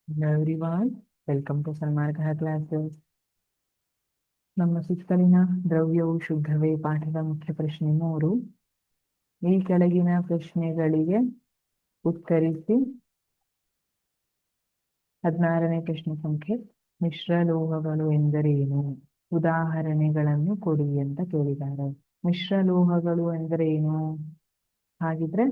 Hello everyone, welcome to Sanmarga classes. ನಮ್ಮ ಸುತ್ತಲಿನ ದ್ರವ್ಯವು ಶುದ್ಧವೇ ಪಾಠದ ಮುಖ್ಯ ಪ್ರಶ್ನೆ 3. ಈ ಕೆಳಗಿನ ಪ್ರಶ್ನೆಗಳಿಗೆ ಉತ್ತರಿಸಿ. 16ನೇ ಪ್ರಶ್ನೆ ಸಂಖ್ಯೆ, ಮಿಶ್ರಲೋಹಗಳು ಎಂದರೇನು? ಉದಾಹರಣೆಗಳನ್ನು ಕೊಡಿ ಅಂತ ಕೇಳಿದ್ದಾರೆ. ಮಿಶ್ರಲೋಹಗಳು ಎಂದರೇನು? ಹಾಗಿದ್ರೆ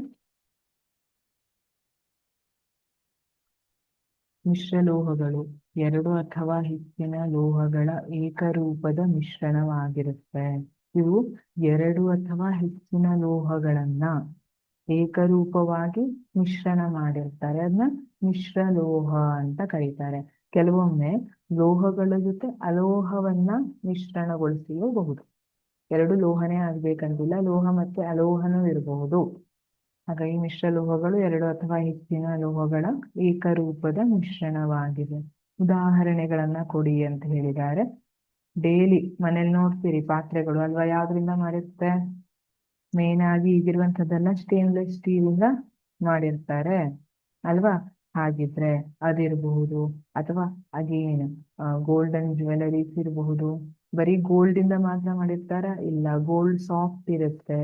ಮಿಶ್ರಲೋಹಗಳು ಎರಡು ಅಥವಾ ಹೆಚ್ಚಿನ ಲೋಹಗಳ ಏಕರೂಪದ ಮಿಶ್ರಣವಾಗಿರುತ್ತೆ. ಇವು ಎರಡು ಅಥವಾ ಹೆಚ್ಚಿನ ಲೋಹಗಳನ್ನ ಏಕರೂಪವಾಗಿ ಮಿಶ್ರಣ ಮಾಡಿರ್ತಾರೆ. ಅದನ್ನ ಮಿಶ್ರಲೋಹ ಅಂತ ಕರೀತಾರೆ. ಕೆಲವೊಮ್ಮೆ ಲೋಹಗಳ ಜೊತೆ ಅಲೋಹವನ್ನ ಮಿಶ್ರಣಗೊಳಿಸಬಹುದು. ಎರಡು ಲೋಹನೇ ಆಗ್ಬೇಕಂತಿಲ್ಲ, ಲೋಹ ಮತ್ತೆ ಅಲೋಹನೂ ಇರಬಹುದು. ಹಾಗಾಗಿ ಮಿಶ್ರಲೋಹಗಳು ಎರಡು ಅಥವಾ ಹೆಚ್ಚಿನ ಲೋಹಗಳ ಏಕರೂಪದ ಮಿಶ್ರಣವಾಗಿದೆ. ಉದಾಹರಣೆಗಳನ್ನ ಕೊಡಿ ಅಂತ ಹೇಳಿದ್ದಾರೆ. ಡೈಲಿ ಮನೇಲಿ ನೋಡ್ತೀರಿ ಪಾತ್ರೆಗಳು ಅಲ್ವಾ, ಯಾವ್ದ್ರಿಂದ ಮಾಡಿರುತ್ತೆ? ಮೇನ್ ಆಗಿ ಈಗಿರುವಂತದ್ದೆಲ್ಲ ಸ್ಟೇನ್ಲೆಸ್ ಸ್ಟೀಲ್ ಇಂದ ಮಾಡಿರ್ತಾರೆ ಅಲ್ವಾ. ಹಾಗಿದ್ರೆ ಅದಿರಬಹುದು, ಅಥವಾ ಅಗೇನ್ ಗೋಲ್ಡನ್ ಜ್ಯುವೆಲರೀಸ್ ಇರಬಹುದು. ಬರೀ ಗೋಲ್ಡ್ ಇಂದ ಮಾತ್ರ ಮಾಡಿರ್ತಾರ? ಇಲ್ಲ, ಗೋಲ್ಡ್ ಸಾಫ್ಟ್ ಇರುತ್ತೆ,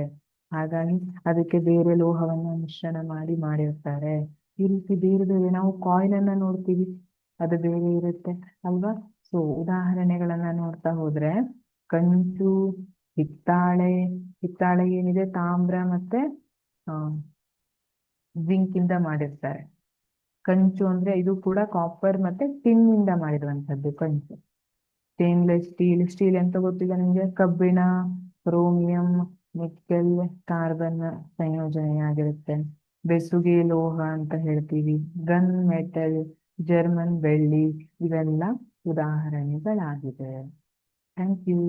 ಹಾಗಾಗಿ ಅದಕ್ಕೆ ಬೇರೆ ಲೋಹವನ್ನ ಮಿಶ್ರಣ ಮಾಡಿರ್ತಾರೆ. ಈ ರೀತಿ ಬೇರೆ ಬೇರೆ ನಾವು ಕಾಯಿನ್ ಅನ್ನ ನೋಡ್ತೀವಿ, ಅದು ಬೇರೆ ಇರುತ್ತೆ ಅಲ್ವಾ. ಸೊ ಉದಾಹರಣೆಗಳನ್ನ ನೋಡ್ತಾ ಹೋದ್ರೆ, ಕಂಚು, ಹಿತ್ತಾಳೆ ಏನಿದೆ ತಾಮ್ರ ಮತ್ತೆ ಜಿಂಕ್ ಇಂದ ಮಾಡಿರ್ತಾರೆ. ಕಂಚು ಅಂದ್ರೆ ಇದು ಕೂಡ ಕಾಪರ್ ಮತ್ತೆ ಟಿನ್ ಇಂದ ಮಾಡಿರುವಂತದ್ದು ಕಂಚು. ಸ್ಟೇನ್ಲೆಸ್ ಸ್ಟೀಲ್ ಅಂತ ಗೊತ್ತಿದೆ ನಿಮ್ಗೆ, ಕಬ್ಬಿಣ, ಕ್ರೋಮಿಯಂ, ನಿಕೆಲ್, ಕಾರ್ಬನ್ ಸಂಯೋಜನೆಯಾಗಿರುತ್ತೆ. ಬೆಸುಗೆ ಲೋಹ ಅಂತ ಹೇಳ್ತೀವಿ. ಗನ್ ಮೆಟಲ್, ಜರ್ಮನ್ ಬೆಳ್ಳಿ, ಇವೆಲ್ಲ ಉದಾಹರಣೆಗಳಾಗಿದೆ. Thank you.